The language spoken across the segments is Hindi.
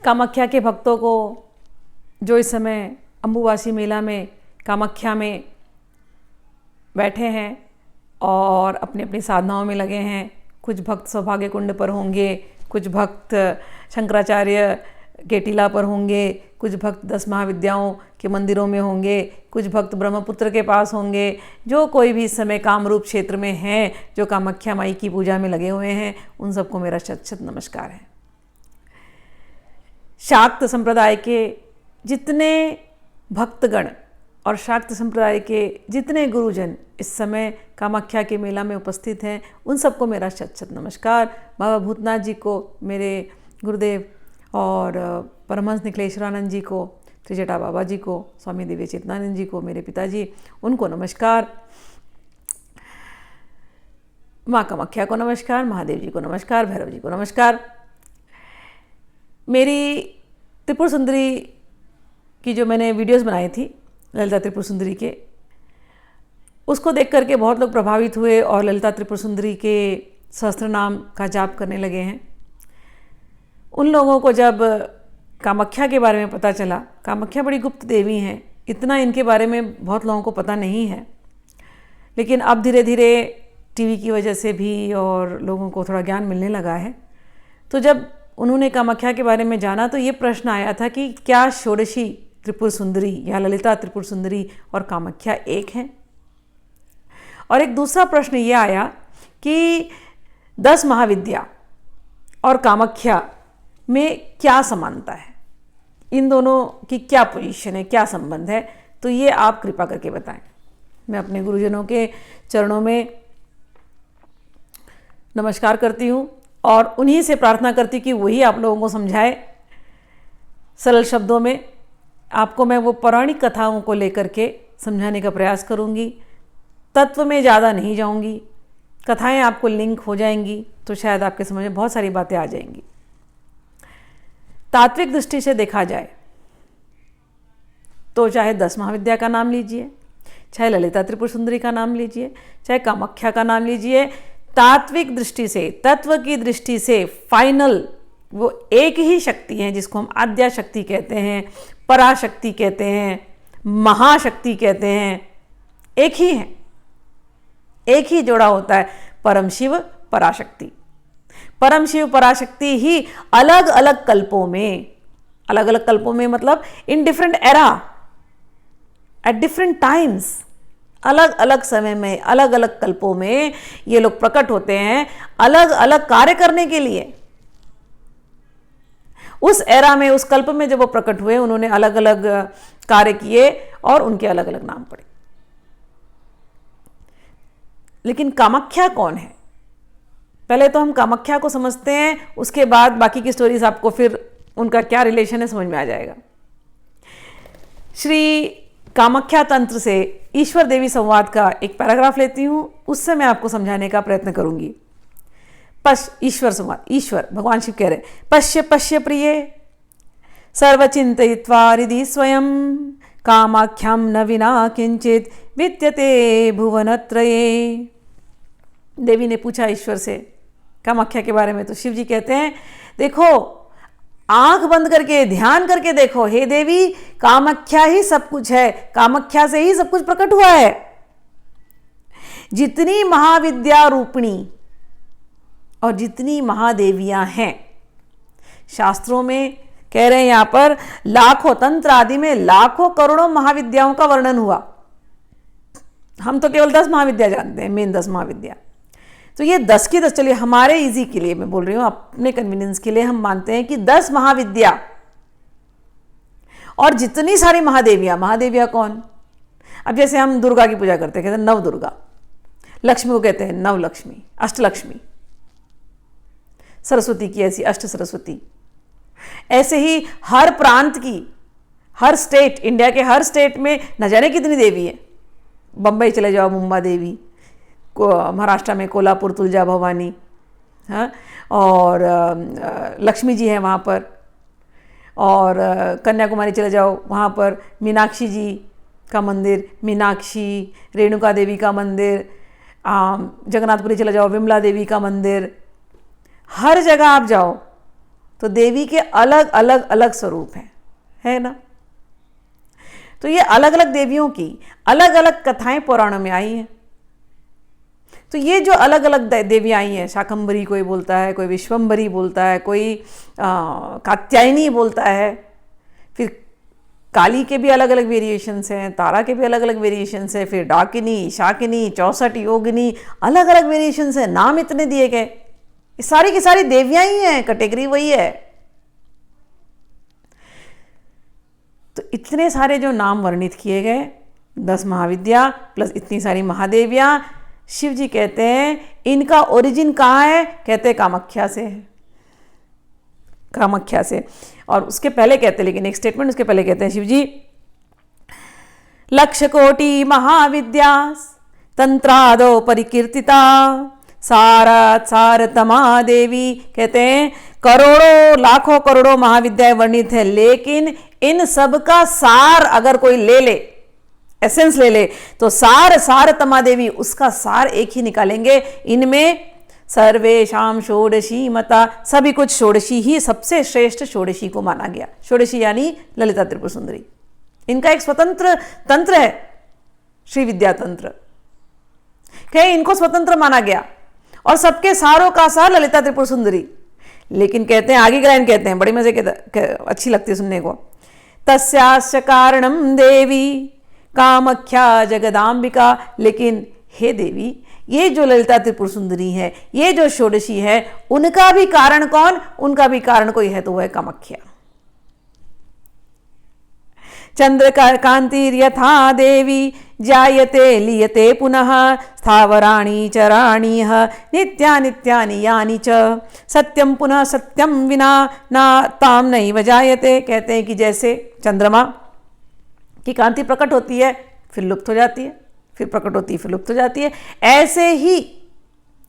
कामाख्या के भक्तों को जो इस समय अम्बुवासी मेला में कामाख्या में बैठे हैं और अपनी अपनी साधनाओं में लगे हैं, कुछ भक्त सौभाग्य कुंड पर होंगे, कुछ भक्त शंकराचार्य के टीला पर होंगे, कुछ भक्त 10 महाविद्याओं के मंदिरों में होंगे, कुछ भक्त ब्रह्मपुत्र के पास होंगे। जो कोई भी इस समय कामरूप क्षेत्र में हैं, जो कामाख्या माई की पूजा में लगे हुए हैं, उन सबको मेरा शत शत नमस्कार है। शाक्त संप्रदाय के जितने भक्तगण और शाक्त संप्रदाय के जितने गुरुजन इस समय कामाख्या के मेला में उपस्थित हैं, उन सबको मेरा शत शत नमस्कार। बाबा भूतनाथ जी को, मेरे गुरुदेव, और परमहंस निखिलेश्वरानंद जी को, त्रिजटा बाबा जी को, स्वामी दिव्य चेतनानंद जी को, मेरे पिताजी, उनको नमस्कार। माँ कामाख्या को नमस्कार, महादेव जी को नमस्कार, भैरव जी को नमस्कार। मेरी त्रिपुर सुंदरी की जो मैंने वीडियोस बनाई थी ललिता त्रिपुर सुंदरी के, उसको देख करके बहुत लोग प्रभावित हुए और ललिता त्रिपुर सुंदरी के सहस्त्र नाम का जाप करने लगे हैं। उन लोगों को जब कामाख्या के बारे में पता चला, कामाख्या बड़ी गुप्त देवी हैं, इतना इनके बारे में बहुत लोगों को पता नहीं है, लेकिन अब धीरे धीरे टीवी की वजह से भी और लोगों को थोड़ा ज्ञान मिलने लगा है। तो जब उन्होंने कामाख्या के बारे में जाना तो ये प्रश्न आया था कि क्या षोडशी त्रिपुर सुंदरी या ललिता त्रिपुर सुंदरी और कामाख्या एक हैं? और एक दूसरा प्रश्न ये आया कि 10 महाविद्या और कामाख्या में क्या समानता है, इन दोनों की क्या पोजीशन है, क्या संबंध है? तो ये आप कृपा करके बताएं। मैं अपने गुरुजनों के चरणों में नमस्कार करती हूँ और उन्हीं से प्रार्थना करती कि वही आप लोगों को समझाए सरल शब्दों में। आपको मैं वो पौराणिक कथाओं को लेकर के समझाने का प्रयास करूँगी, तत्व में ज़्यादा नहीं जाऊँगी। कथाएं आपको लिंक हो जाएंगी तो शायद आपके समझ में बहुत सारी बातें आ जाएंगी। तात्विक दृष्टि से देखा जाए तो चाहे 10 महाविद्या का नाम लीजिए, चाहे ललिता त्रिपुर सुंदरी का नाम लीजिए, चाहे कामाख्या का नाम लीजिए, तात्विक दृष्टि से, तत्व की दृष्टि से फाइनल वो एक ही शक्ति है जिसको हम आद्या शक्ति कहते हैं, पराशक्ति कहते हैं, महाशक्ति कहते हैं। एक ही है, एक ही जोड़ा होता है, परम शिव पराशक्ति। परम शिव पराशक्ति ही अलग अलग कल्पों में मतलब in different era, at different times, अलग अलग समय में, अलग अलग कल्पों में ये लोग प्रकट होते हैं अलग अलग कार्य करने के लिए। उस एरा में, उस कल्प में जब वो प्रकट हुए, उन्होंने अलग अलग कार्य किए और उनके अलग अलग नाम पड़े। लेकिन कामाख्या कौन है? पहले तो हम कामाख्या को समझते हैं, उसके बाद बाकी की स्टोरीज आपको फिर उनका क्या रिलेशन है समझ में आ जाएगा। श्री कामाख्या तंत्र से ईश्वर देवी संवाद का एक पैराग्राफ लेती हूँ, उससे मैं आपको समझाने का प्रयत्न करूंगी। ईश्वर संवाद, ईश्वर भगवान शिव कह रहे, पश्य पश्य प्रिय सर्वचिंतयित्वा हृदि स्वयं कामाख्यां न विना किंचित विद्यते भुवनत्रये। देवी ने पूछा ईश्वर से कामाख्या के बारे में, तो शिव जी कहते हैं, देखो आंख बंद करके ध्यान करके देखो, हे देवी, कामाख्या ही सब कुछ है, कामाख्या से ही सब कुछ प्रकट हुआ है। जितनी महाविद्या रूपिणी और जितनी महादेवियां हैं, शास्त्रों में कह रहे हैं यहां पर लाखों, तंत्र आदि में लाखों करोड़ों महाविद्याओं का वर्णन हुआ। हम तो केवल 10 महाविद्या जानते हैं, मेन 10 महाविद्या। तो ये 10 की 10, चलिए हमारे इजी के लिए मैं बोल रही हूँ, अपने कन्वीनियंस के लिए हम मानते हैं कि 10 महाविद्या और जितनी सारी महादेवियां। महादेवियां कौन? अब जैसे हम दुर्गा की पूजा करते हैं, कहते हैं नव दुर्गा, लक्ष्मी को कहते हैं नव लक्ष्मी, अष्टलक्ष्मी, सरस्वती की ऐसी अष्ट सरस्वती। ऐसे ही हर प्रांत की, हर स्टेट, इंडिया के हर स्टेट में न जाने कितनी देवी है। बम्बई चले जाओ, मुंबा देवी, महाराष्ट्र में कोल्हापुर तुलजा भवानी, हाँ, और लक्ष्मी जी हैं वहाँ पर, और कन्याकुमारी चले जाओ, वहाँ पर मीनाक्षी जी का मंदिर, मीनाक्षी, रेणुका देवी का मंदिर, जगन्नाथपुरी चले जाओ, विमला देवी का मंदिर। हर जगह आप जाओ तो देवी के अलग अलग अलग स्वरूप हैं, है ना। तो ये अलग अलग देवियों की अलग अलग कथाएं पुराणों में आई हैं। तो ये जो अलग अलग देवियाँ आई हैं, शाकंभरी कोई बोलता है, कोई विश्वम्भरी बोलता है, कोई कात्यायनी बोलता है, फिर काली के भी अलग अलग वेरिएशंस हैं, तारा के भी अलग अलग वेरिएशंस हैं, फिर डाकिनी, शाकिनी, 64 योगिनी, अलग अलग वेरिएशंस हैं, नाम इतने दिए गए। ये सारी की सारी देवियाँ ही हैं, कैटेगरी वही है। तो इतने सारे जो नाम वर्णित किए गए, 10 महाविद्या प्लस इतनी सारी महादेवियाँ, शिव जी कहते हैं इनका ओरिजिन कहाँ है? कहते हैं कामाख्या से है, कामाख्या से। और उसके पहले कहते हैं, लेकिन एक स्टेटमेंट उसके पहले कहते हैं शिव जी, लक्ष कोटि महाविद्या तंत्रादो परिकीर्तिता सारात सारतमा देवी। कहते हैं करोड़ों लाखों करोड़ों महाविद्याएं वर्णित है, लेकिन इन सब का सार अगर कोई ले ले, एसेंस ले ले, तो सार सारतमा देवी, उसका सार एक ही निकालेंगे। इनमें सर्वेशाम षोडशी मता, सभी कुछ षोडशी ही, सबसे श्रेष्ठ षोडशी को माना गया। षोडशी यानी ललिता त्रिपुर सुंदरी। इनका एक स्वतंत्र तंत्र है, श्री विद्या तंत्र, कहे इनको स्वतंत्र माना गया, और सबके सारों का सार ललिता त्रिपुर सुंदरी। लेकिन कहते हैं, आगे की लाइन कहते हैं, बड़ी मजे के, अच्छी लगती है सुनने को, तस्यास्य कारणम देवी कामाख्या जगदाम्बिका। लेकिन हे देवी, ये जो ललिता त्रिपुर सुंदरी है, ये जो षोडशी है, उनका भी कारण कौन? उनका भी कारण कोई है, तो वह है कामाख्या। चंद्र कांति यथा देवी जायते लीयते पुनः स्थावराणि चराणि नित्या नित्यानि यानि च सत्यम पुनः सत्यम विना ना ताम नैव जायते। कहते हैं कि जैसे चंद्रमा की कांति प्रकट होती है फिर लुप्त हो जाती है, फिर प्रकट होती है फिर लुप्त हो जाती है, ऐसे ही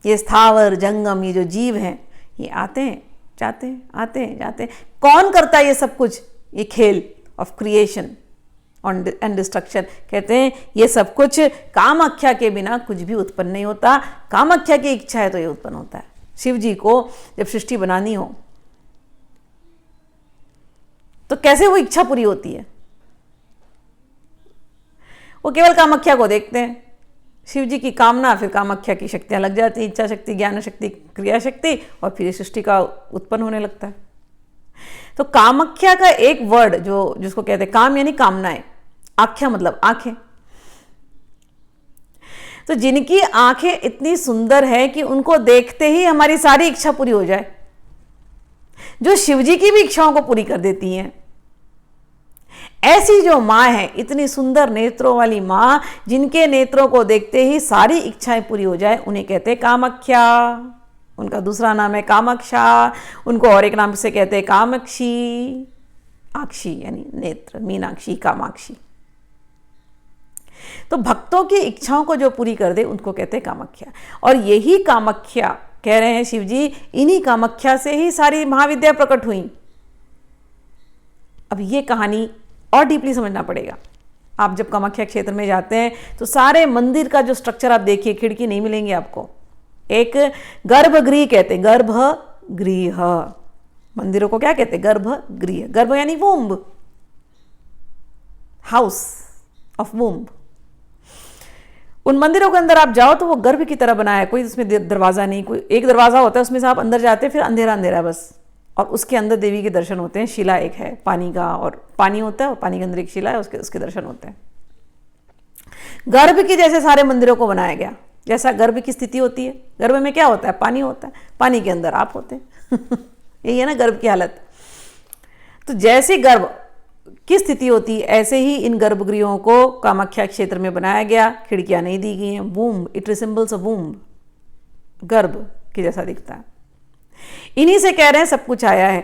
ये स्थावर जंगम, ये जो जीव हैं, ये आते हैं जाते हैं, आते हैं जाते हैं। कौन करता है ये सब कुछ? ये खेल ऑफ क्रिएशन एंड डिस्ट्रक्शन। कहते हैं ये सब कुछ कामाख्या के बिना कुछ भी उत्पन्न नहीं होता, कामाख्या की इच्छा है तो ये उत्पन्न होता है। शिव जी को जब सृष्टि बनानी हो तो कैसे वो इच्छा पूरी होती है? वो केवल कामाख्या को देखते हैं, शिव जी की कामना, फिर कामाख्या की शक्तियां लग जाती हैं, इच्छा शक्ति, ज्ञान शक्ति, क्रिया शक्ति, और फिर सृष्टि का उत्पन्न होने लगता है। तो कामाख्या का एक वर्ड जो जिसको कहते हैं काम यानी कामनाएं, आख्या मतलब आंखें। तो जिनकी आंखें इतनी सुंदर है कि उनको देखते ही हमारी सारी इच्छा पूरी हो जाए, जो शिवजी की भी इच्छाओं को पूरी कर देती हैं, ऐसी जो माँ है, इतनी सुंदर नेत्रों वाली माँ, जिनके नेत्रों को देखते ही सारी इच्छाएं पूरी हो जाए, उन्हें कहते हैं कामाख्या। उनका दूसरा नाम है कामाक्षा, उनको और एक नाम से कहते हैं कामाक्षी, आक्षी यानी नेत्र, मीनाक्षी, कामाक्षी। तो भक्तों की इच्छाओं को जो पूरी कर दे उनको कहते हैं कामाख्या। और यही कामाख्या कह रहे हैं शिव जी, इन्हीं कामाख्या से ही सारी महाविद्या प्रकट हुई। अब ये कहानी और डीपली समझना पड़ेगा। आप जब कामाख्या क्षेत्र में जाते हैं तो सारे मंदिर का जो स्ट्रक्चर आप देखिए, खिड़की नहीं मिलेंगी आपको, एक गर्भगृह कहते हैं, गर्भगृह। मंदिरों को क्या कहते हैं? गर्भगृह। गर्भ यानी वुम्ब, हाउस ऑफ वुम्ब। उन मंदिरों के अंदर आप जाओ तो वो गर्भ की तरह बनाया है, कोई उसमें दरवाजा नहीं, कोई एक दरवाजा होता है, उसमें से आप अंदर जाते हैं, फिर अंधेरा अंधेरा बस, और उसके अंदर देवी के दर्शन होते हैं। शिला एक है पानी का, और पानी होता है, और पानी के अंदर एक शिला है, उसके दर्शन होते हैं। गर्भ के जैसे सारे मंदिरों को बनाया गया, जैसा गर्भ की स्थिति होती है। गर्भ में क्या होता है? पानी होता है, पानी के अंदर आप होते हैं यही है ना गर्भ की हालत। तो जैसे गर्भ की स्थिति होती है, ऐसे ही इन गर्भगृहों को कामाख्या क्षेत्र में बनाया गया। खिड़कियां नहीं दी गई हैं, womb, it resembles a womb, गर्भ के जैसा दिखता है। इन्हीं से कह रहे हैं सब कुछ आया है।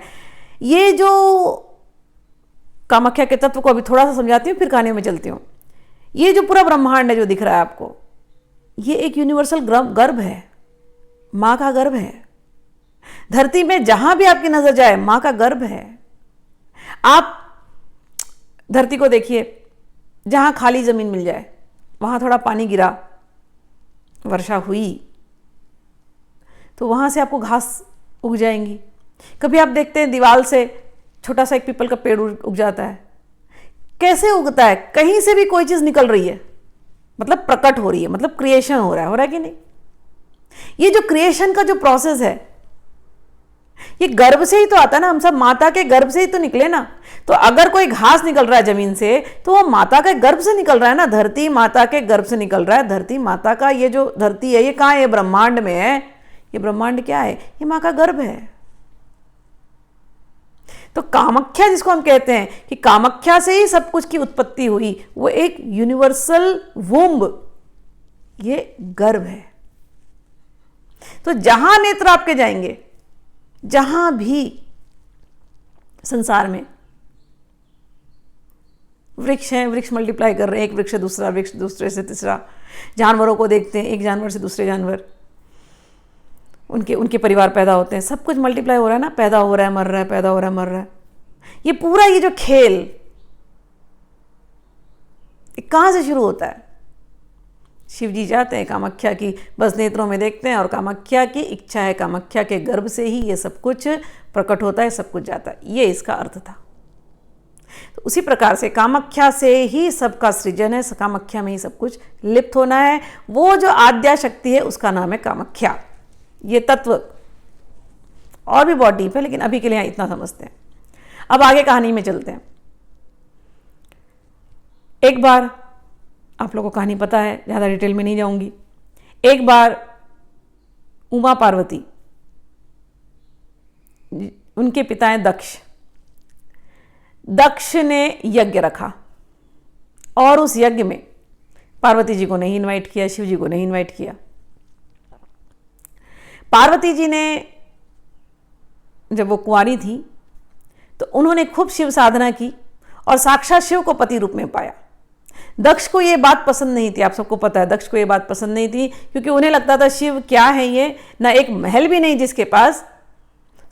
ये जो कामाख्या के तत्व को अभी थोड़ा सा समझाती हूँ, फिर कहानी में चलती हूँ। ये जो पूरा ब्रह्मांड है जो दिख रहा है आपको, ये एक यूनिवर्सल गर्भ है, माँ का गर्भ है। धरती में जहां भी आपकी नजर जाए माँ का गर्भ है। आप धरती को देखिए, जहां खाली जमीन मिल जाए, वहां थोड़ा पानी गिरा, वर्षा हुई, तो वहां से आपको घास उग जाएंगी। कभी आप देखते हैं दीवार से छोटा सा एक पीपल का पेड़ उग जाता है। कैसे उगता है? कहीं से भी कोई चीज निकल रही है, मतलब प्रकट हो रही है, मतलब क्रिएशन हो रहा है कि नहीं? ये जो क्रिएशन का जो प्रोसेस है, ये गर्भ से ही तो आता है ना। हम सब माता के गर्भ से ही तो निकले ना। तो अगर कोई घास निकल रहा है जमीन से, तो वो माता के गर्भ से निकल रहा है ना। धरती माता के गर्भ से निकल रहा है। धरती माता का ये जो धरती है, ये कहाँ है? ये ब्रह्मांड में है। ये ब्रह्मांड क्या है? ये माँ का गर्भ है। तो कामाख्या जिसको हम कहते हैं कि कामाख्या से ही सब कुछ की उत्पत्ति हुई, वो एक यूनिवर्सल वुम्ब, ये गर्भ है। तो जहां नेत्र आपके जाएंगे, जहां भी संसार में वृक्ष हैं, वृक्ष मल्टीप्लाई कर रहे हैं, एक वृक्ष से दूसरा वृक्ष, दूसरे से तीसरा, जानवरों को देखते हैं, एक जानवर से दूसरे जानवर, उनके परिवार पैदा होते हैं, सब कुछ मल्टीप्लाई हो रहा है ना। पैदा हो रहा है, मर रहा है, पैदा हो रहा है, मर रहा है। ये पूरा ये जो खेल कहां से शुरू होता है? शिव जी जाते हैं कामाख्या की बस नेत्रों में देखते हैं, और कामाख्या की इच्छा है, कामाख्या के गर्भ से ही ये सब कुछ प्रकट होता है, सब कुछ जाता है। ये इसका अर्थ था। तो उसी प्रकार से कामाख्या से ही सबका सृजन है, कामाख्या में ही सब कुछ लिप्त होना है। वो जो आद्या शक्ति है उसका नाम है कामाख्या। ये तत्व और भी बहुत डीप है, लेकिन अभी के लिए इतना समझते हैं। अब आगे कहानी में चलते हैं। एक बार, आप लोगों को कहानी पता है, ज़्यादा डिटेल में नहीं जाऊंगी। एक बार उमा पार्वती, उनके पिता हैं दक्ष। दक्ष ने यज्ञ रखा, और उस यज्ञ में पार्वती जी को नहीं इनवाइट किया, शिव जी को नहीं इनवाइट किया। पार्वती जी ने, जब वो कुंवारी थी, तो उन्होंने खूब शिव साधना की और साक्षात शिव को पति रूप में पाया। दक्ष को ये बात पसंद नहीं थी। आप सबको पता है दक्ष को ये बात पसंद नहीं थी, क्योंकि उन्हें लगता था शिव क्या है ये, ना एक महल भी नहीं जिसके पास,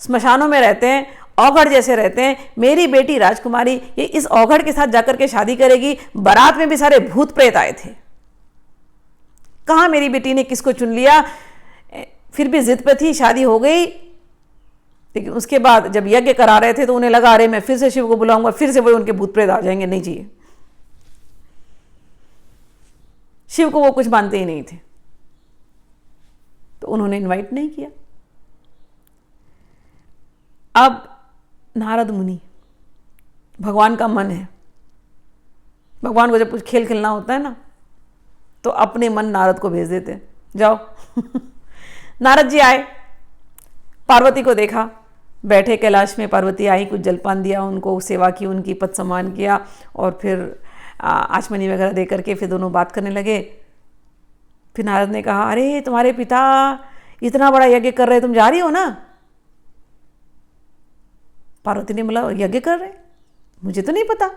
स्मशानों में रहते हैं, औघड़ जैसे रहते हैं। मेरी बेटी राजकुमारी ये इस औघड़ के साथ जाकर के शादी करेगी। बारात में भी सारे भूत प्रेत आए थे। कहाँ मेरी बेटी ने किसको चुन लिया। फिर भी जिद पे थी, शादी हो गई। लेकिन उसके बाद जब यज्ञ करा रहे थे तो उन्हें लगा, अरे मैं फिर से शिव को बुलाऊंगा, फिर से वो उनके भूत प्रेत आ जाएंगे, नहीं चाहिए। शिव को वो कुछ मानते ही नहीं थे, तो उन्होंने इनवाइट नहीं किया। अब नारद मुनि, भगवान का मन है, भगवान को जब कुछ खेल खेलना होता है ना, तो अपने मन नारद को भेज देते, जाओ। नारद जी आए, पार्वती को देखा, बैठे कैलाश में। पार्वती आई, कुछ जलपान दिया उनको, सेवा की, उनकी पद सम्मान किया, और फिर आचमनी वगैरह दे करके फिर दोनों बात करने लगे। फिर नारद ने कहा, अरे तुम्हारे पिता इतना बड़ा यज्ञ कर रहे, तुम जा रही हो ना? पार्वती ने बोला, यज्ञ कर रहे? मुझे तो नहीं पता।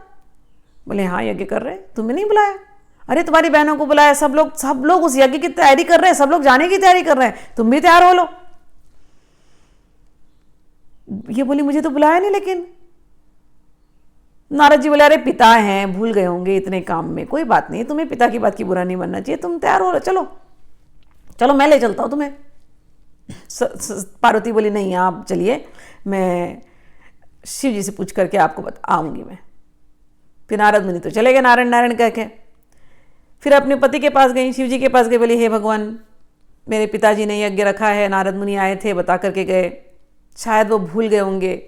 बोले, हाँ यज्ञ कर रहे, तुम्हें नहीं बुलाया? अरे तुम्हारी बहनों को बुलाया, सब लोग उस यज्ञ की तैयारी कर रहे हैं, सब लोग जाने की तैयारी कर रहे हैं, तुम भी तैयार हो लो। ये बोली, मुझे तो बुलाया नहीं। लेकिन नारद जी बोले, अरे पिता हैं, भूल गए होंगे इतने काम में, कोई बात नहीं, तुम्हें पिता की बात की बुरा नहीं बनना चाहिए, तुम तैयार हो, चलो चलो मैं ले चलता हूँ तुम्हें। पार्वती बोली, नहीं आप चलिए, मैं शिव जी से पूछ करके आपको आऊंगी मैं। फिर नारद मुनि तो चले गए नारायण नारायण कह के। फिर अपने पति के पास गई, शिव जी के पास गई, बोली, हे भगवान, मेरे पिताजी ने यज्ञ रखा है, नारद मुनि आए थे, बता करके गए, शायद वो भूल गए होंगे,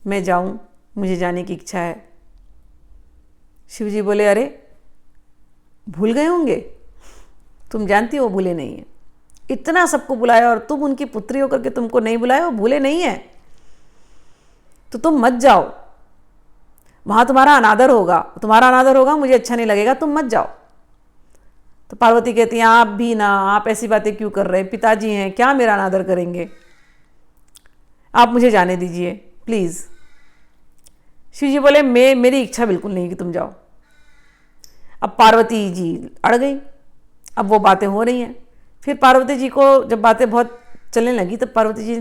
मैं जाऊं, मुझे जाने की इच्छा है। शिव जी बोले, अरे भूल गए होंगे, तुम जानती हो भूले नहीं है, इतना सबको बुलाया और तुम उनकी पुत्री होकर के तुमको नहीं बुलाया, वो भूले नहीं है, तो तुम मत जाओ, वहां तुम्हारा अनादर होगा, मुझे अच्छा नहीं लगेगा, तुम मत जाओ। तो पार्वती कहती है, आप भी ना, आप ऐसी बातें क्यों कर रहे हैं, पिताजी हैं, क्या मेरा अनादर करेंगे, आप मुझे जाने दीजिए प्लीज। शिव जी बोले, मेरी इच्छा बिल्कुल नहीं कि तुम जाओ। अब पार्वती जी अड़ गई, अब वो बातें हो रही हैं। फिर पार्वती जी को जब बातें बहुत चलने लगी, तब पार्वती जी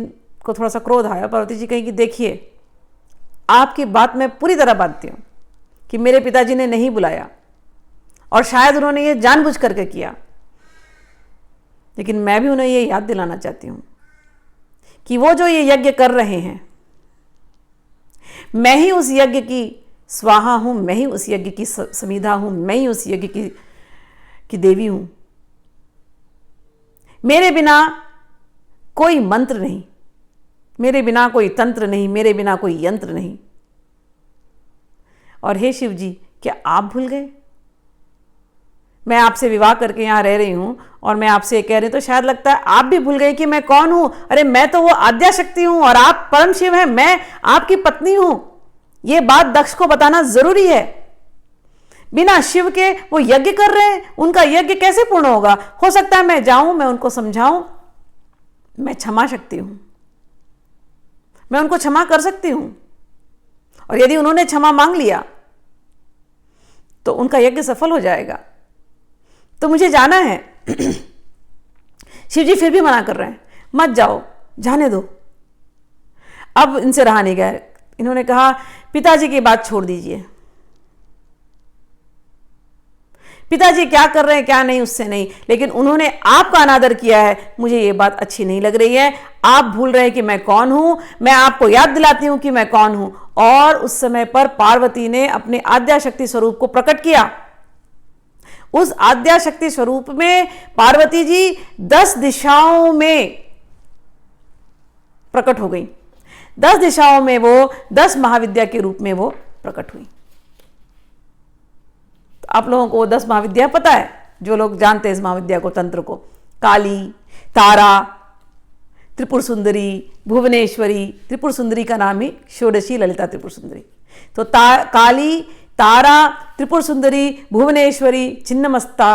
को थोड़ा सा क्रोध आया। पार्वती जी कही कि देखिए, आपकी बात मैं पूरी तरह मानती हूँ कि मेरे पिताजी ने नहीं बुलाया, और शायद उन्होंने ये जानबूझ करके किया, लेकिन मैं भी उन्हें ये याद दिलाना चाहती हूँ कि वो जो ये यज्ञ कर रहे हैं, मैं ही उस यज्ञ की स्वाहा हूं, मैं ही उस यज्ञ की समीधा हूं, मैं ही उस यज्ञ की देवी हूं। मेरे बिना कोई मंत्र नहीं, मेरे बिना कोई तंत्र नहीं, मेरे बिना कोई यंत्र नहीं। और हे शिव जी, क्या आप भूल गए? मैं आपसे विवाह करके यहाँ रह रही हूँ और मैं आपसे कह रही हूँ, तो शायद लगता है आप भी भूल गए कि मैं कौन हूँ। अरे मैं तो वो आद्या शक्ति हूँ और आप परम शिव हैं, मैं आपकी पत्नी हूँ। ये बात दक्ष को बताना जरूरी है। बिना शिव के वो यज्ञ कर रहे हैं, उनका यज्ञ कैसे पूर्ण होगा? हो सकता है मैं जाऊं, मैं उनको समझाऊं, मैं क्षमा शक्ति हूं, मैं उनको क्षमा कर सकती हूं। और यदि उन्होंने क्षमा मांग लिया तो उनका यज्ञ सफल हो जाएगा। तो मुझे जाना है। शिव जी फिर भी मना कर रहे हैं, मत जाओ, जाने दो। अब इनसे रहा नहीं गया। इन्होंने कहा, पिताजी की बात छोड़ दीजिए, पिताजी क्या कर रहे हैं क्या नहीं उससे नहीं, लेकिन उन्होंने आपका अनादर किया है, मुझे ये बात अच्छी नहीं लग रही है। आप भूल रहे हैं कि मैं कौन हूं, मैं आपको याद दिलाती हूं कि मैं कौन हूं। और उस समय पर पार्वती ने अपने आद्या शक्ति स्वरूप को प्रकट किया। उस आद्या शक्ति स्वरूप में पार्वती जी 10 दिशाओं में प्रकट हो गई। 10 दिशाओं में वो 10 महाविद्या के रूप में वो प्रकट हुई। तो आप लोगों को 10 महाविद्या पता है, जो लोग जानते हैं इस महाविद्या को, तंत्र को। काली, तारा, त्रिपुर सुंदरी, भुवनेश्वरी। त्रिपुर सुंदरी का नाम ही षोडशी ललिता त्रिपुर सुंदरी। तो काली, तारा, त्रिपुर सुंदरी, भुवनेश्वरी, छिन्नमस्ता,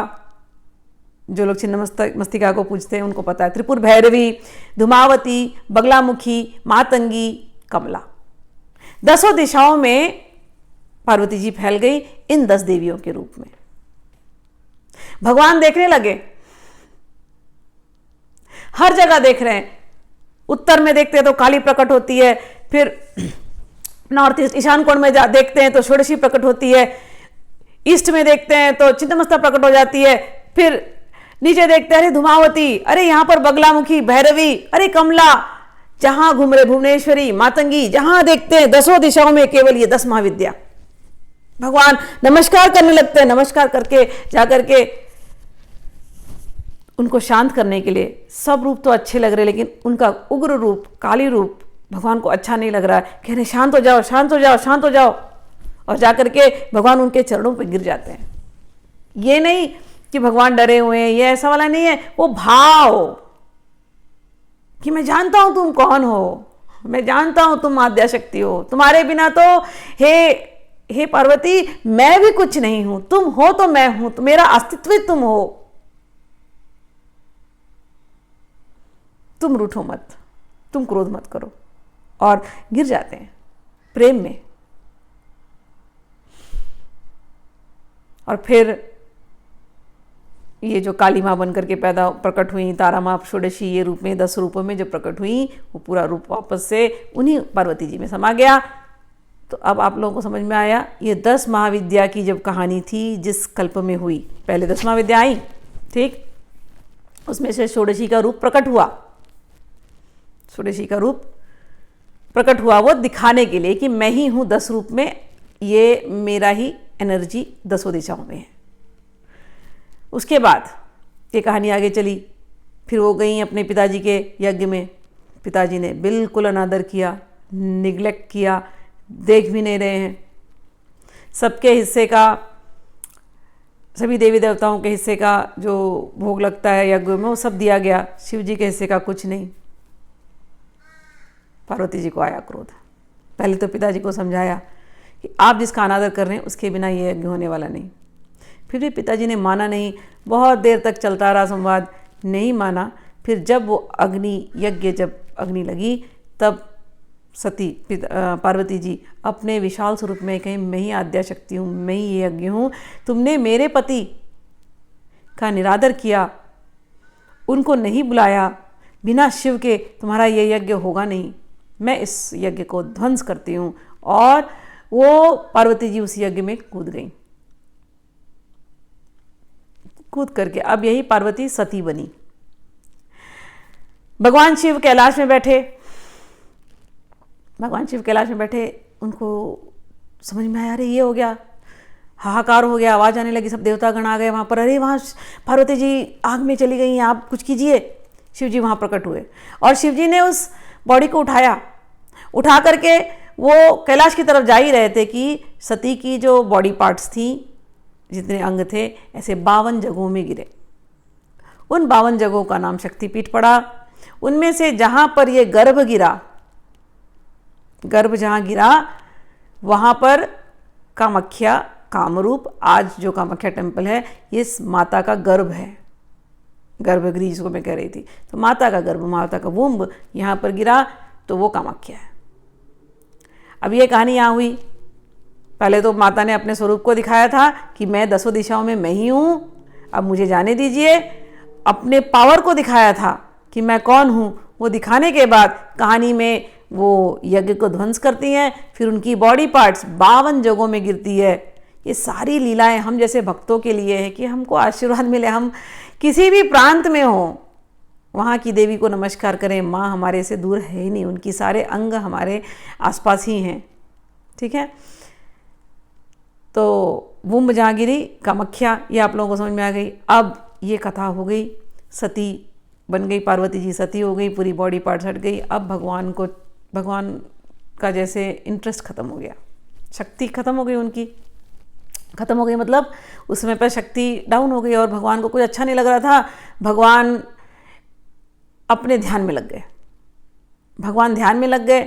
जो लोग छिन्नमस्तिका को पूजते हैं उनको पता है। त्रिपुर भैरवी, धुमावती, बगलामुखी, मातंगी, कमला। 10 दिशाओं में पार्वती जी फैल गई इन 10 देवियों के रूप में। भगवान देखने लगे, हर जगह देख रहे हैं। उत्तर में देखते हैं तो काली प्रकट होती है, फिर नॉर्थ ईस्ट ईशान कोण में देखते हैं तो षोडशी प्रकट होती है, ईस्ट में देखते हैं तो छिन्नमस्ता प्रकट हो जाती है, फिर नीचे देखते हैं अरे धुमावती, अरे यहां पर बगलामुखी, भैरवी, अरे कमला, जहां घूम रहे भुवनेश्वरी, मातंगी, जहां देखते हैं 10 दिशाओं में केवल ये 10 महाविद्या। भगवान नमस्कार करने लगते हैं। नमस्कार करके जाकर के उनको शांत करने के लिए, सब रूप तो अच्छे लग रहे लेकिन उनका उग्र रूप, काली रूप भगवान को अच्छा नहीं लग रहा है। कह रहे शांत हो जाओ, शांत हो जाओ, शांत हो जाओ। और जाकर के भगवान उनके चरणों पर गिर जाते हैं। ये नहीं कि भगवान डरे हुए हैं, ये ऐसा वाला नहीं है। वो भाव कि मैं जानता हूं तुम कौन हो, मैं जानता हूं तुम आद्या शक्ति हो, तुम्हारे बिना तो हे पार्वती मैं भी कुछ नहीं हूं, तुम हो तो मैं हूं, तो मेरा अस्तित्व ही तुम हो। तुम रूठो मत, तुम क्रोध मत करो। और गिर जाते हैं प्रेम में। और फिर ये जो काली माँ बनकर के प्रकट हुई, तारा माँ, षोडशी, ये रूप में 10 रूपों में जो प्रकट हुई, वो पूरा रूप वापस से उन्हीं पार्वती जी में समा गया। तो अब आप लोगों को समझ में आया, ये 10 महाविद्या की जब कहानी थी जिस कल्प में हुई, पहले 10 महाविद्या आई, ठीक, उसमें से षोडशी का रूप प्रकट हुआ। षोडशी का रूप प्रकट हुआ वो दिखाने के लिए कि मैं ही हूं 10 रूप में, ये मेरा ही एनर्जी 10 दिशाओं में है। उसके बाद ये कहानी आगे चली। फिर वो गई अपने पिताजी के यज्ञ में। पिताजी ने बिल्कुल अनादर किया, निग्लेक्ट किया, देख भी नहीं रहे हैं। सबके हिस्से का, सभी देवी देवताओं के हिस्से का जो भोग लगता है यज्ञ में, वो सब दिया गया, शिव जी के हिस्से का कुछ नहीं। पार्वती जी को आया क्रोध। पहले तो पिताजी को समझाया कि आप जिसका अनादर कर रहे हैं उसके बिना ये यज्ञ होने वाला नहीं। फिर भी पिताजी ने माना नहीं। बहुत देर तक चलता रहा संवाद, नहीं माना। फिर जब वो अग्नि यज्ञ, जब अग्नि लगी, तब सती पार्वती जी अपने विशाल स्वरूप में कहीं, मैं ही आद्या शक्ति हूँ, मैं ही ये यज्ञ हूँ। तुमने मेरे पति का निरादर किया, उनको नहीं बुलाया, बिना शिव के तुम्हारा ये यज्ञ होगा नहीं। मैं इस यज्ञ को ध्वंस करती हूँ। और वो पार्वती जी उस यज्ञ में कूद गई। कूद करके अब यही पार्वती सती बनी। भगवान शिव कैलाश में बैठे, भगवान शिव कैलाश में बैठे, उनको समझ में आया, अरे ये हो गया, हाहाकार हो गया, आवाज़ आने लगी, सब देवतागण आ गए वहाँ पर, अरे वहाँ पार्वती जी आग में चली गई हैं, आप कुछ कीजिए। शिव जी वहाँ प्रकट हुए और शिव जी ने उस बॉडी को उठा करके वो कैलाश की तरफ जा ही रहे थे कि सती की जो बॉडी पार्ट्स थी, जितने अंग थे, ऐसे 52 जगहों में गिरे। उन 52 जगहों का नाम शक्तिपीठ पड़ा। उनमें से जहाँ पर ये गर्भ गिरा, गर्भ जहाँ गिरा वहाँ पर कामाख्या, कामरूप, आज जो कामाख्या टेम्पल है ये माता का गर्भ है, गर्भगृह जिसको मैं कह रही थी। तो माता का गर्भ, माता का वुम्ब यहाँ पर गिरा, तो वो कामाख्या है। अब ये कहानी यहाँ हुई, पहले तो माता ने अपने स्वरूप को दिखाया था कि मैं 10 दिशाओं में मैं ही हूँ, अब मुझे जाने दीजिए। अपने पावर को दिखाया था कि मैं कौन हूँ, वो दिखाने के बाद कहानी में वो यज्ञ को ध्वंस करती हैं, फिर उनकी बॉडी पार्ट्स 52 जगहों में गिरती है। ये सारी लीलाएं हम जैसे भक्तों के लिए है कि हमको आशीर्वाद मिले, हम किसी भी प्रांत में हों वहाँ की देवी को नमस्कार करें। माँ हमारे से दूर है ही नहीं, उनकी सारे अंग हमारे आसपास ही हैं, ठीक है। तो वुम्ब जहाँ गिरी, कामाख्या, ये आप लोगों को समझ में आ गई। अब ये कथा हो गई, सती बन गई, पार्वती जी सती हो गई, पूरी बॉडी पार्ट्स हट गई। अब भगवान का जैसे इंटरेस्ट खत्म हो गया, शक्ति खत्म हो गई, उनकी खत्म हो गई, मतलब उस समय पर शक्ति डाउन हो गई और भगवान को कुछ अच्छा नहीं लग रहा था। भगवान अपने ध्यान में लग गए, भगवान ध्यान में लग गए,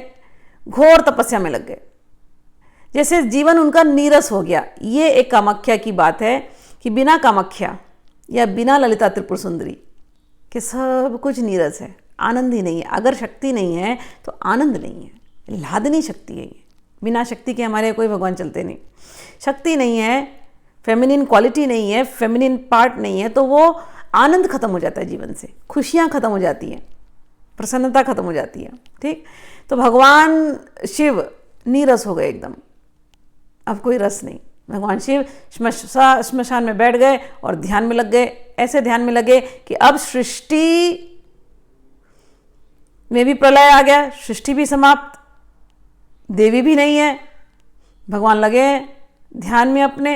घोर तपस्या में लग गए, जैसे जीवन उनका नीरस हो गया। ये एक कामाख्या की बात है कि बिना कामाख्या या बिना ललिता त्रिपुर सुंदरी के सब कुछ नीरस है, आनंद ही नहीं है। अगर शक्ति नहीं है तो आनंद नहीं है, लादनी शक्ति है ये। बिना शक्ति के हमारे कोई भगवान चलते नहीं। शक्ति नहीं है, फेमिनिन क्वालिटी नहीं है, फेमिनिन पार्ट नहीं है, तो वो आनंद खत्म हो जाता है जीवन से, खुशियाँ खत्म हो जाती हैं, प्रसन्नता खत्म हो जाती है, ठीक। तो भगवान शिव नीरस हो गए एकदम, अब कोई रस नहीं। भगवान शिव श्मशान में बैठ गए और ध्यान में लग गए। ऐसे ध्यान में लगे कि अब सृष्टि में भी प्रलय आ गया, सृष्टि भी समाप्त, देवी भी नहीं है। भगवान लगे ध्यान में अपने,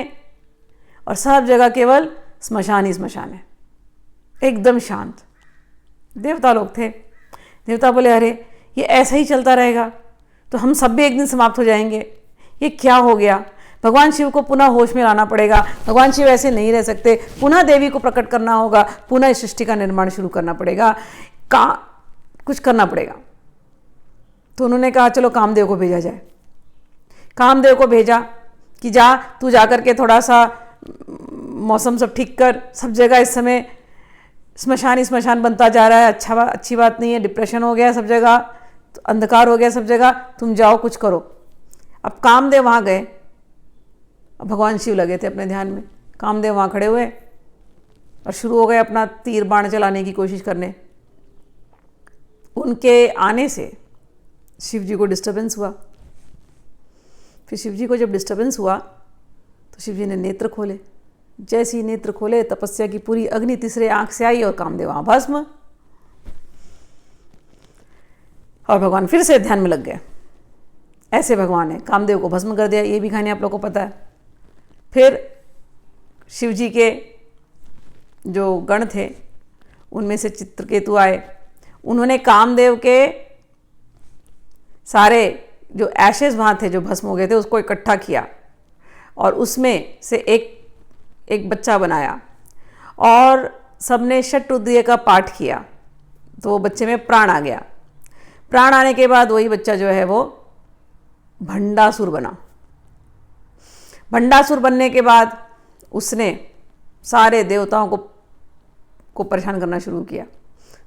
और सब जगह केवल स्मशान ही स्मशान है, एकदम शांत। देवता लोग थे, देवता बोले अरे ये ऐसा ही चलता रहेगा तो हम सब भी एक दिन समाप्त हो जाएंगे, ये क्या हो गया। भगवान शिव को पुनः होश में लाना पड़ेगा, भगवान शिव ऐसे नहीं रह सकते, पुनः देवी को प्रकट करना होगा, पुनः इस सृष्टि का निर्माण शुरू करना पड़ेगा, कुछ करना पड़ेगा। तो उन्होंने कहा चलो कामदेव को भेजा जाए। कामदेव को भेजा कि जा तू जा करके थोड़ा सा मौसम सब ठीक कर, सब जगह इस समय स्मशान ही स्मशान बनता जा रहा है, अच्छी बात नहीं है, डिप्रेशन हो गया सब जगह, तो अंधकार हो गया सब जगह, तुम जाओ कुछ करो। अब कामदेव वहाँ गए, अब भगवान शिव लगे थे अपने ध्यान में, कामदेव वहाँ खड़े हुए और शुरू हो गए अपना तीर बाण चलाने की कोशिश करने। उनके आने से शिव जी को डिस्टर्बेंस हुआ। फिर शिव जी को जब डिस्टर्बेंस हुआ तो शिव जी ने नेत्र खोले। जैसे ही नेत्र खोले, तपस्या की पूरी अग्नि तीसरे आंख से आई और कामदेव वहाँ भस्म, और भगवान फिर से ध्यान में लग गए। ऐसे भगवान है, कामदेव को भस्म कर दिया, ये भी कहानी आप लोगों को पता है। फिर शिव जी के जो गण थे उनमें से चित्रकेतु आए, उन्होंने कामदेव के सारे जो एशेज वहाँ थे, जो भस्म हो गए थे, उसको इकट्ठा किया और उसमें से एक बच्चा बनाया और सबने षट्रुद्रीय का पाठ किया, तो वो बच्चे में प्राण आ गया। प्राण आने के बाद वही बच्चा जो है वो भंडासुर बना। भंडासुर बनने के बाद उसने सारे देवताओं को परेशान करना शुरू किया।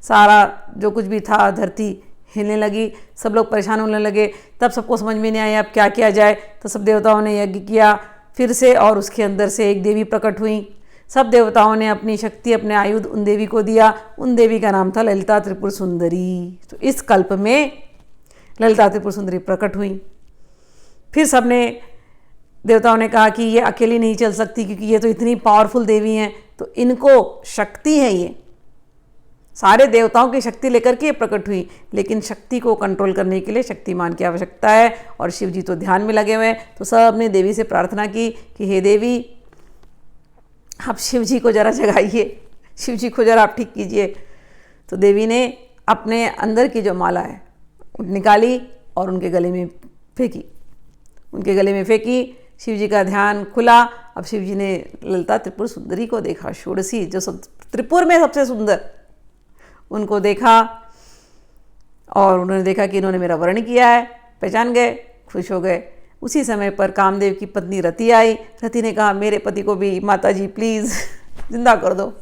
सारा जो कुछ भी था, धरती हिलने लगी, सब लोग परेशान होने लगे। तब सबको समझ में नहीं आया अब क्या किया जाए, तो सब देवताओं ने यज्ञ किया फिर से, और उसके अंदर से एक देवी प्रकट हुई। सब देवताओं ने अपनी शक्ति, अपने आयुध उन देवी को दिया। उन देवी का नाम था ललिता त्रिपुर सुंदरी। तो इस कल्प में ललिता त्रिपुर सुंदरी प्रकट हुई। फिर सबने देवताओं ने कहा कि ये अकेली नहीं चल सकती, क्योंकि ये तो इतनी पावरफुल देवी हैं, तो इनको शक्ति है, ये सारे देवताओं की शक्ति लेकर के प्रकट हुई, लेकिन शक्ति को कंट्रोल करने के लिए शक्तिमान की आवश्यकता है। और शिव जी तो ध्यान में लगे हुए हैं, तो सब ने देवी से प्रार्थना की कि हे देवी, आप शिव जी को जरा जगाइए, शिव जी को जरा आप ठीक कीजिए। तो देवी ने अपने अंदर की जो माला है निकाली और उनके गले में फेंकी, उनके गले में फेंकी। शिव जी का ध्यान खुला। अब शिव जी ने ललिता त्रिपुर सुंदरी को देखा, षोडशी, जो सब त्रिपुर में सबसे सुंदर, उनको देखा और उन्होंने देखा कि इन्होंने मेरा वर्ण किया है, पहचान गए, खुश हो गए। उसी समय पर कामदेव की पत्नी रति आई। रति ने कहा मेरे पति को भी माता जी प्लीज़ जिंदा कर दो।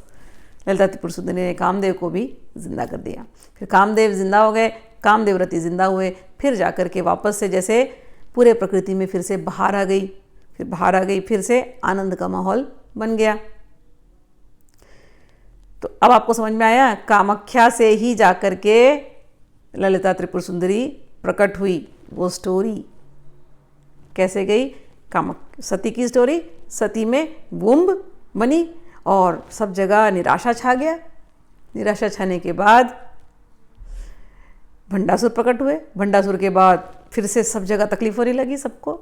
ललिता त्रिपुर सुंदरी ने कामदेव को भी जिंदा कर दिया। फिर कामदेव जिंदा हो गए, कामदेव रति जिंदा हुए। फिर जाकर के वापस से जैसे पूरे प्रकृति में फिर से बाहर आ गई, फिर बाहर आ गई, फिर से आनंद का माहौल बन गया। तो अब आपको समझ में आया, कामाख्या से ही जाकर के ललिता त्रिपुर सुंदरी प्रकट हुई। वो स्टोरी कैसे गई? सती की स्टोरी। सती में बूंब बनी और सब जगह निराशा छा गया। निराशा छाने के बाद भंडासुर प्रकट हुए। भंडासुर के बाद फिर से सब जगह तकलीफ होने लगी सबको।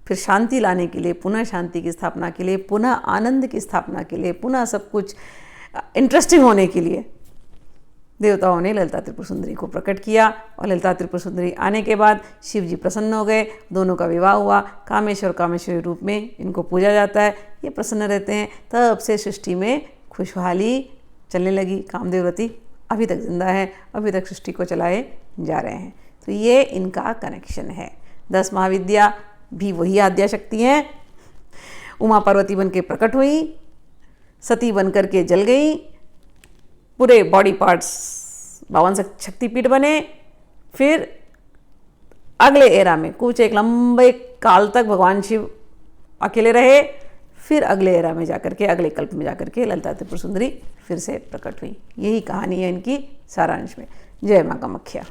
फिर शांति लाने के लिए, पुनः शांति की स्थापना के लिए, पुनः आनंद की स्थापना के लिए, पुनः सब कुछ इंटरेस्टिंग होने के लिए देवताओं ने ललिता त्रिपुर सुंदरी को प्रकट किया। और ललिता त्रिपुर सुंदरी आने के बाद शिव जी प्रसन्न हो गए। दोनों का विवाह हुआ। कामेश्वर कामेश्वरी रूप में इनको पूजा जाता है। ये प्रसन्न रहते हैं। तब से सृष्टि में खुशहाली चलने लगी। कामदेव रति अभी तक जिंदा है, अभी तक सृष्टि को चलाए जा रहे हैं। तो ये इनका कनेक्शन है। 10 महाविद्या भी वही आद्या शक्ति हैं। उमा पार्वती बन के प्रकट हुई, सती बन कर के जल गई, पूरे बॉडी पार्ट्स 52 शक्तिपीठ बने। फिर अगले एरा में कुछ एक लंबे काल तक भगवान शिव अकेले रहे। फिर अगले एरा में जाकर के, अगले कल्प में जाकर के ललिता त्रिपुर सुंदरी फिर से प्रकट हुई। यही कहानी है इनकी सारांश में। जय माँ कामाख्या।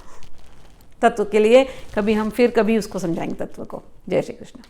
तत्व के लिए कभी हम फिर कभी उसको समझाएंगे तत्व को। जय श्री कृष्ण।